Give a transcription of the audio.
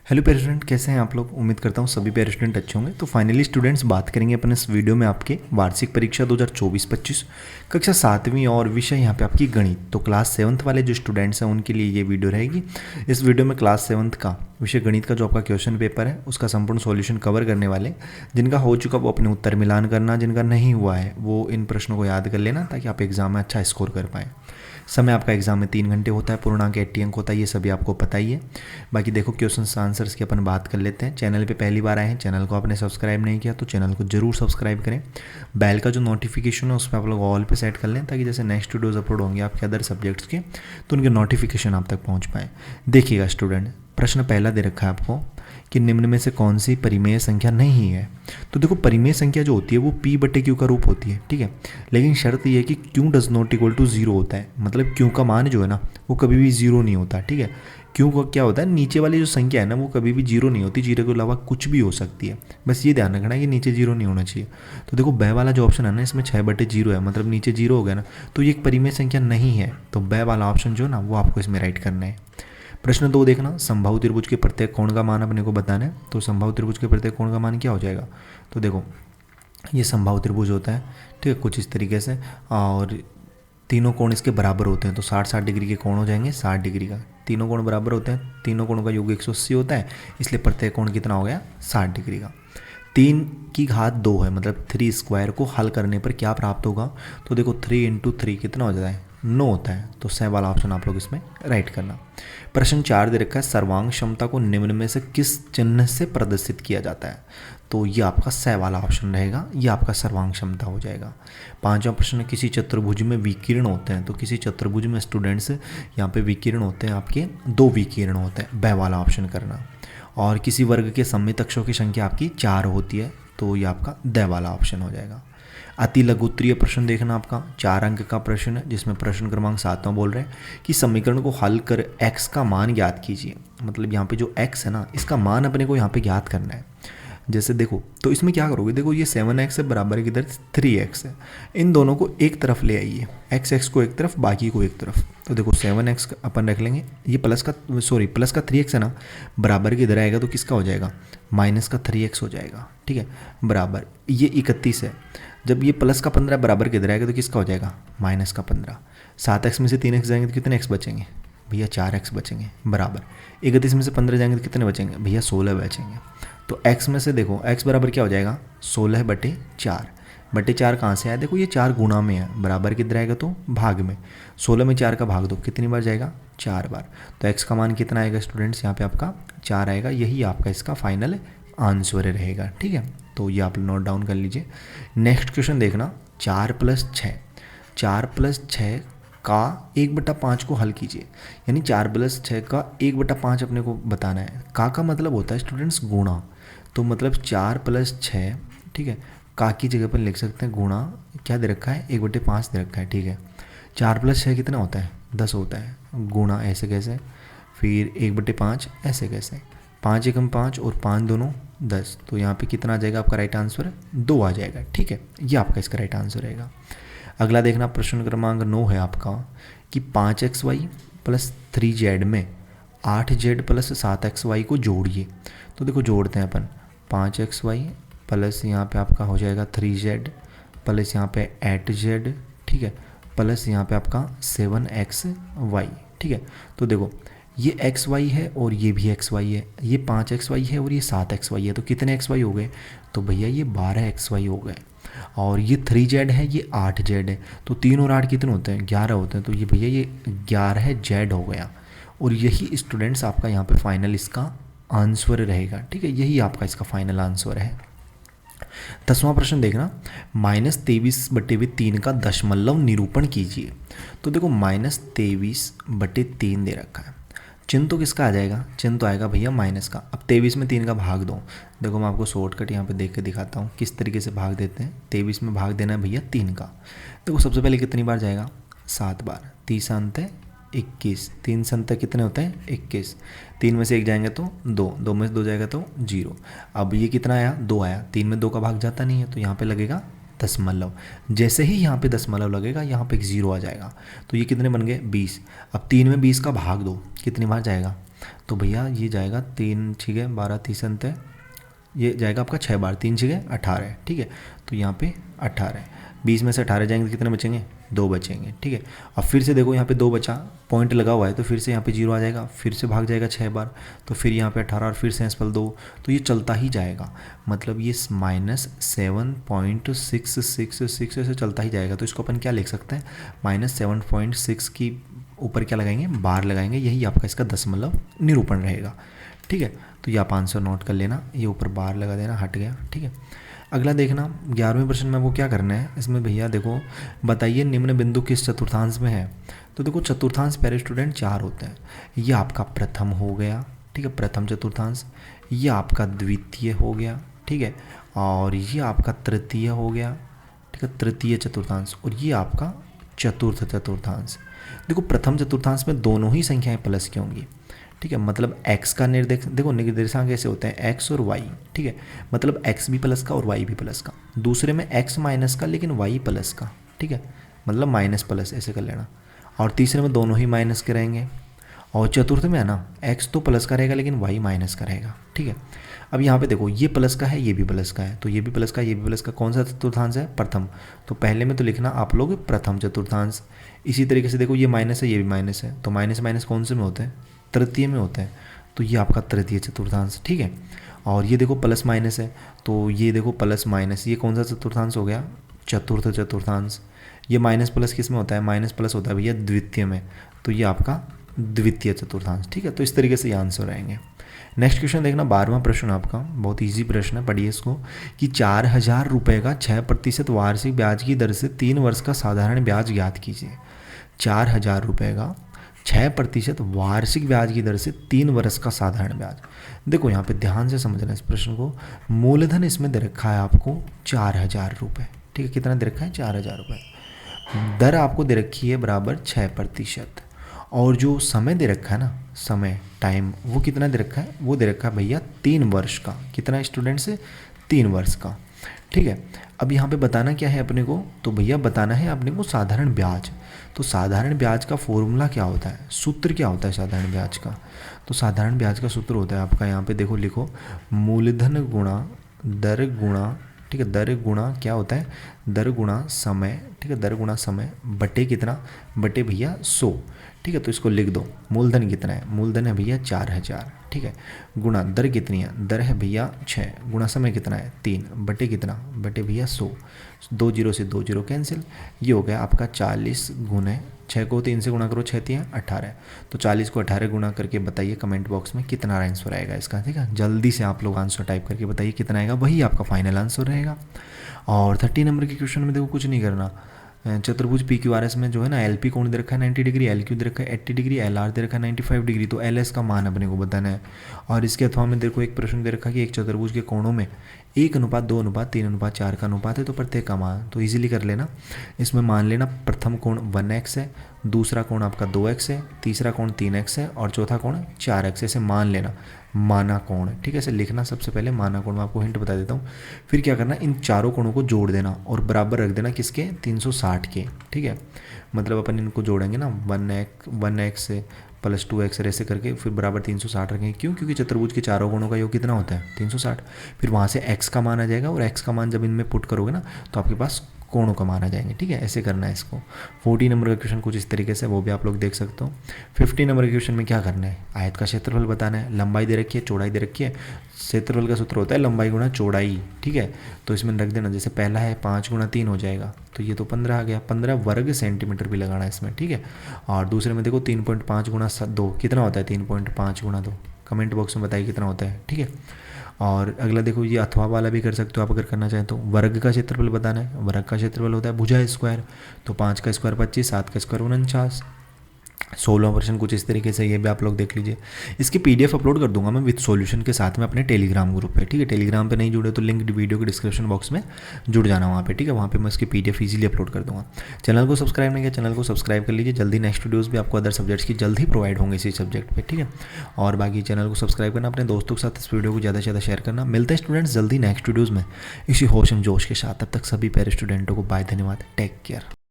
Hello प्यारे student, कैसे हैं आप लोग। उम्मीद करता हूँ सभी प्यारे स्टूडेंट अच्छे होंगे। तो फाइनली स्टूडेंट्स, बात करेंगे अपन इस वीडियो में आपके वार्षिक परीक्षा 2024-25 कक्षा 7वीं और विषय यहाँ पे आपकी गणित। तो क्लास 7th वाले जो स्टूडेंट्स हैं उनके लिए ये वीडियो रहेगी। इस वीडियो में क्लास 7th का विषय गणित का जो आपका क्वेश्चन पेपर है उसका संपूर्ण सॉल्यूशन कवर करने वाले। जिनका हो चुका वो अपने उत्तर मिलान करना, जिनका नहीं हुआ है वो इन प्रश्नों को याद कर लेना ताकि आप एग्जाम में अच्छा स्कोर कर पाएँ। समय आपका एग्जाम में 3 घंटे होता है, पूर्णांक 80 अंक होता है, ये सभी आपको पता ही है। बाकी देखो क्वेश्चन आंसर्स की अपन बात कर लेते हैं। चैनल पे पहली बार आए हैं, चैनल को आपने सब्सक्राइब नहीं किया तो चैनल को जरूर सब्सक्राइब करें। बेल का जो नोटिफिकेशन है उस पर आप लोग ऑल पे सेट कर लें ताकि जैसे नेक्स्ट वीडियोज़ अपलोड होंगे आपके अदर सब्जेक्ट्स के तो उनके नोटिफिकेशन आप तक पहुँच पाए। देखिएगा स्टूडेंट, प्रश्न पहला दे रखा है आपको कि निम्न में से कौन सी परिमेय संख्या नहीं है। तो देखो, परिमेय संख्या जो होती है वो p/q का रूप होती है, ठीक है। लेकिन शर्त ये है कि q does not equal to 0 होता है। मतलब q का मान जो है ना वो कभी भी 0 नहीं होता, ठीक है। q का क्या होता है, नीचे वाली जो संख्या है ना वो कभी भी 0 नहीं होती, 0 के अलावा कुछ भी हो सकती है। बस ये ध्यान रखना है कि नीचे 0 नहीं होना चाहिए। तो देखो ब वाला जो ऑप्शन है ना इसमें 6/0 है, मतलब नीचे 0 हो गया ना, तो ये एक परिमेय संख्या नहीं है। तो ब वाला ऑप्शन जो है ना वो आपको इसमें राइट करना है। प्रश्न 2 देखना, समबाहु त्रिभुज के प्रत्येक कोण का मान अपने को बताना है। तो समबाहु त्रिभुज के प्रत्येक कोण का मान क्या हो जाएगा। तो देखो ये समबाहु त्रिभुज होता है, ठीक है, कुछ इस तरीके से, और तीनों कोण इसके बराबर होते हैं तो 60-60 डिग्री के कोण हो जाएंगे 60 डिग्री का। तीनों कोण बराबर होते हैं, तीनों कोणों का योग 180 होता है, इसलिए प्रत्येक कोण कितना हो गया 60 डिग्री का। 3 की घात 2 है, मतलब 3 स्क्वायर को हल करने पर क्या प्राप्त होगा। तो देखो 3 इंटू 3 कितना हो जाता है 9 होता है। तो स वाला ऑप्शन आप लोग इसमें राइट करना। प्रश्न 4 दे रखा है, सर्वांग क्षमता को निम्न में से किस चिन्ह से प्रदर्शित किया जाता है। तो ये आपका स वाला ऑप्शन रहेगा, ये आपका सर्वांग क्षमता हो जाएगा। 5वां प्रश्न, किसी चतुर्भुज में विकीर्ण होते हैं। तो किसी चतुर्भुज में स्टूडेंट्स यहाँ पे विकीर्ण होते हैं, आपके 2 विकीर्ण होते हैं, ब वाला ऑप्शन करना। और किसी वर्ग के सममित अक्षों की संख्या आपकी 4 होती है, तो ये आपका द वाला ऑप्शन हो जाएगा। अति लघुत्तरीय प्रश्न देखना, आपका 4 अंक का प्रश्न है जिसमें प्रश्न क्रमांक 7वां बोल रहे हैं कि समीकरण को हल कर x का मान ज्ञात कीजिए। मतलब यहाँ पे जो x है ना इसका मान अपने को यहाँ पे ज्ञात करना है। जैसे देखो तो इसमें क्या करोगे, देखो ये 7x है बराबर किधर 3x है, इन दोनों को एक तरफ ले आइए, x को एक तरफ बाकी को एक तरफ। तो देखो 7x अपन रख लेंगे, ये प्लस का 3x है ना, बराबर किधर आएगा तो किसका हो जाएगा माइनस का 3x हो जाएगा, ठीक है। बराबर ये 31 है, जब ये प्लस का 15 बराबर किधर आएगा तो किसका हो जाएगा माइनस का 15। 7x में से 3x जाएंगे तो कितने x बचेंगे भैया 4x बचेंगे। बराबर 31 में से 15 जाएंगे तो कितने बचेंगे भैया 16 बचेंगे। तो x में से देखो x बराबर क्या हो जाएगा 16/4 कहाँ से आया, देखो ये 4 गुणा में है, बराबर किधर आएगा तो भाग में। 16 में 4 का भाग दो, कितनी बार जाएगा 4 बार। तो x का मान कितना आएगा स्टूडेंट्स, यहाँ पे आपका 4 आएगा, यही आपका इसका फाइनल आंसर रहेगा, ठीक है। तो ये आप नोट डाउन कर लीजिए। नेक्स्ट क्वेश्चन देखना, 4+6 का 1/5 को हल कीजिए। यानी 4+6 का 1/5 अपने को बताना है। का मतलब होता है स्टूडेंट्स गुणा, तो मतलब 4+6, ठीक है, का की जगह पर लिख सकते हैं गुणा, क्या दे रखा है 1/5 दे रखा है, ठीक है। 4+6 कितना होता है 10 होता है, गुणा ऐसे कैसे, फिर 1/5 ऐसे कैसे, 5 एकम 5 और 5 दोनों 10, तो यहाँ पे कितना आ जाएगा आपका राइट आंसर 2 आ जाएगा, ठीक है। ये आपका इसका राइट आंसर रहेगा। अगला देखना, प्रश्न क्रमांक 9 है आपका कि 5xy प्लस 3z में 8z प्लस 7xy को जोड़िए। तो देखो जोड़ते हैं अपन, 5xy प्लस यहाँ पे आपका हो जाएगा 3z प्लस यहाँ पे 8z, ठीक है, प्लस यहाँ पे आपका 7xy, ठीक है। तो देखो ये xy है और ये भी xy है, ये 5xy है और ये 7xy है, तो कितने xy हो गए तो भैया ये 12xy हो गए। और ये 3z है, ये 8z है, तो 3 और 8 कितने होते हैं 11 होते हैं, तो ये भैया ये 11z हो गया। और यही स्टूडेंट्स आपका यहाँ पे फाइनल इसका आंसर रहेगा, ठीक है, यही आपका इसका फाइनल आंसर है। 10वां प्रश्न देखना, -23/3 का दशमलव निरूपण कीजिए। तो देखो -23/3 दे रखा है, चिन्ह तो किसका आ जाएगा, चिन्ह तो आएगा भैया माइनस का। अब 23 में 3 का भाग दो, देखो मैं आपको शॉर्टकट यहाँ पे देख के दिखाता हूँ किस तरीके से भाग देते हैं। 23 में भाग देना है भैया 3 का, देखो सबसे पहले कितनी बार जाएगा 7 बार, 30 अंत है 21, 3 संत कितने होते हैं 21, 3 में से 1 जाएंगे तो 2, 2 में से 2 जाएगा तो 0। अब ये कितना आया 2 आया, 3 में 2 का भाग जाता नहीं है तो यहाँ पे लगेगा दशमलव। जैसे ही यहाँ पे दशमलव लगेगा यहाँ पे एक 0 आ जाएगा, तो ये कितने बन गए 20। अब 3 में 20 का भाग दो, कितनी बार जाएगा तो भैया ये जाएगा 3 6 12 30 अंत है, ये जाएगा आपका 6 बार, 3 6 18, ठीक है। तो यहाँ पे 18, 20 में से 18 जाएंगे तो कितने बचेंगे, 2 बचेंगे, ठीक है। अब फिर से देखो यहाँ पे 2 बचा, पॉइंट लगा हुआ है तो फिर से यहाँ पे 0 आ जाएगा, फिर से भाग जाएगा 6 बार, तो फिर यहाँ पे 18 और फिर से S+2, तो ये चलता ही जाएगा, मतलब ये -7.666 ऐसे चलता ही जाएगा। तो इसको अपन क्या लिख सकते हैं, -7.6 की ऊपर क्या लगाएंगे, बार लगाएंगे, यही आपका इसका दशमलव निरूपण रहेगा, ठीक है। तो ये आप आंसर नोट कर लेना, ये ऊपर बार लगा देना, हट गया, ठीक है। अगला देखना 11वें प्रश्न में वो क्या करना है, इसमें भैया देखो बताइए निम्न बिंदु किस चतुर्थांश में है। तो देखो चतुर्थांश प्यारे स्टूडेंट 4 होते हैं, ये आपका प्रथम हो गया, ठीक है, प्रथम चतुर्थांश, ये आपका द्वितीय हो गया, ठीक है, और ये आपका तृतीय हो गया, ठीक है, तृतीय चतुर्थांश, और ये आपका चतुर्थ चतुर्थांश। देखो प्रथम चतुर्थांश में दोनों ही संख्याएं प्लस की होंगी, ठीक है, मतलब x का देखो निर्देशांक ऐसे होते हैं x और y, ठीक है, मतलब x भी प्लस का और y भी प्लस का। दूसरे में x माइनस का लेकिन y प्लस का, ठीक है, मतलब माइनस प्लस ऐसे कर लेना। और तीसरे में दोनों ही माइनस के रहेंगे, और चतुर्थ में है ना x तो प्लस का रहेगा लेकिन y माइनस का रहेगा, ठीक है। अब यहाँ पे देखो ये प्लस का है, ये भी प्लस का है, तो ये भी प्लस का, ये भी प्लस का, कौन सा चतुर्थांश है, प्रथम। तो पहले में तो लिखना आप लोग प्रथम चतुर्थांश। इसी तरीके से देखो ये माइनस है, ये भी माइनस है, तो माइनस माइनस कौन से में होते हैं, तृतीय में होते हैं, तो ये आपका तृतीय चतुर्थांश, ठीक है। और ये देखो प्लस माइनस है, तो ये देखो प्लस माइनस, ये कौन सा चतुर्थांश हो गया, चतुर्थ चतुर्थांश। ये माइनस प्लस किस में होता है, माइनस प्लस होता है भैया द्वितीय में, तो ये आपका द्वितीय चतुर्थांश, ठीक है। तो इस तरीके से ये आंसर रहेंगे। नेक्स्ट क्वेश्चन देखना 12वां प्रश्न आपका, बहुत इजी प्रश्न है, पढ़िए इसको कि 4000 रुपये का 6% वार्षिक ब्याज की दर से 3 वर्ष का साधारण ब्याज ज्ञात कीजिए। 4000 रुपये का 6% वार्षिक ब्याज की दर से 3 वर्ष का साधारण ब्याज। देखो यहाँ पे ध्यान से समझना इस प्रश्न को, मूलधन इसमें दे रखा है आपको 4000 रुपये, ठीक है, कितना दे रखा है, 4000 रुपये। दर आपको दे रखी है बराबर 6%, और जो समय दे रखा है ना, समय टाइम, वो कितना दे रखा है, वो दे रखा है भैया 3 वर्ष का। कितना स्टूडेंट से, 3 वर्ष का, ठीक है। अब यहाँ पे बताना क्या है अपने को, तो भैया बताना है अपने को साधारण ब्याज। तो साधारण ब्याज का फॉर्मूला क्या होता है, सूत्र क्या होता है साधारण ब्याज का, तो साधारण ब्याज का सूत्र होता है आपका, यहाँ पे देखो लिखो, मूलधन गुणा दर गुणा, ठीक है, दर गुणा क्या होता है, दर गुणा समय, ठीक है, दर गुणा समय बटे कितना, बटे भैया 100, ठीक है। तो इसको लिख दो, मूलधन कितना है, मूलधन है भैया 4000, ठीक है, गुणा दर कितनी है, दर है भैया 6, गुणा समय कितना है 3, बटे कितना, बटे भैया 100, 2 0 से 2 0 कैंसिल, ये हो गया आपका 40 गुने 6 को 3 से गुणा करो, 6 3 18, तो 40 को 18 गुणा करके बताइए कमेंट बॉक्स में कितना आंसर आएगा इसका, ठीक है। जल्दी से आप लोग आंसर टाइप करके बताइए कितना आएगा, वही आपका फाइनल आंसर रहेगा। और 30 नंबर के क्वेश्चन में देखो कुछ नहीं करना, चतुर्भुज PQRS में जो है ना LP कोण दे रखा है 90 डिग्री, LQ दे रखा है 80 डिग्री, LR दे रखा है 95 डिग्री, तो LS का मान अपने को बताना है। और इसके अथवा में देखो एक प्रश्न दे रखा है कि एक चतुर्भुज के कोणों में 1:2:3:4 का अनुपात है, तो प्रत्येक का मान तो इजीली कर लेना। इसमें मान लेना प्रथम कोण 1x है, दूसरा कोण आपका 2x है, तीसरा कोण 3x है, और चौथा कोण 4x, ऐसे मान लेना, माना कोण, ठीक है, ऐसे लिखना। सबसे पहले माना कोण, मैं आपको हिंट बता देता हूँ। फिर क्या करना, इन चारों कोणों को जोड़ देना और बराबर रख देना किसके, 360 के, ठीक है। मतलब अपन इनको जोड़ेंगे ना 1x से प्लस 2x ऐसे करके फिर बराबर 360 रखेंगे, क्यों, क्योंकि चतुर्भुज के चारों कोणों का योग कितना होता है 360। फिर वहाँ से x का मान आ जाएगा, और x का मान जब इनमें पुट करोगे ना तो आपके पास कोणों का मान आ जाएंगे, ठीक है, ऐसे करना है इसको। 40 नंबर का क्वेश्चन कुछ इस तरीके से, वो भी आप लोग देख सकते हो। 50 नंबर के क्वेश्चन में क्या करना है, आयत का क्षेत्रफल बताना है, लंबाई दे रखी है, चौड़ाई दे रखी है। क्षेत्रफल का सूत्र होता है लंबाई गुणा चौड़ाई, ठीक है। तो इसमें रख देना, जैसे पहला है 5 × 3 हो जाएगा, तो ये तो 15 आ गया, 15 वर्ग सेंटीमीटर भी लगाना है इसमें, ठीक है। और दूसरे में देखो 3.5 × 2 कितना होता है, 3.5 × 2, कमेंट बॉक्स में बताइए कितना होता है, ठीक है। और अगला देखो ये अथवा वाला भी कर सकते हो आप अगर करना चाहें तो। वर्ग का क्षेत्रफल बताना है, वर्ग का क्षेत्रफल होता है भुजा स्क्वायर, तो 5 का स्क्वायर 25, 7 का स्क्वायर 49। 16% कुछ इस तरीके से, ये भी आप लोग देख लीजिए। इसकी PDF अपलोड कर दूंगा मैं विद सॉल्यूशन के साथ में अपने टेलीग्राम ग्रुप पे, ठीक है। टेलीग्राम पे नहीं जुड़े तो लिंक वीडियो के डिस्क्रिप्शन बॉक्स में जुड़ जाना वहाँ पे, ठीक है। वहाँ पे मैं इसकी PDF इजीली अपलोड कर दूंगा। चैनल को सब्सक्राइब नहीं किया, चैनल को सब्सक्राइब कर लीजिए। जल्दी नेक्स्ट वीडियोज़ भी आपको अदर सब्जेक्ट्स की जल्द ही प्रोवाइड होंगे इसी सब्जेक्ट पर, ठीक है। और बाकी चैनल को सब्सक्राइब करना, अपने दोस्तों के साथ इस वीडियो को ज़्यादा से ज़्यादा शेयर करना। मिलते हैं स्टूडेंट्स जल्दी नेक्स्ट वीडियोज़ में इसी होश एंड जोश के साथ। तब तक सभी प्यारे स्टूडेंटों को बाय, धन्यवाद, टेक केयर।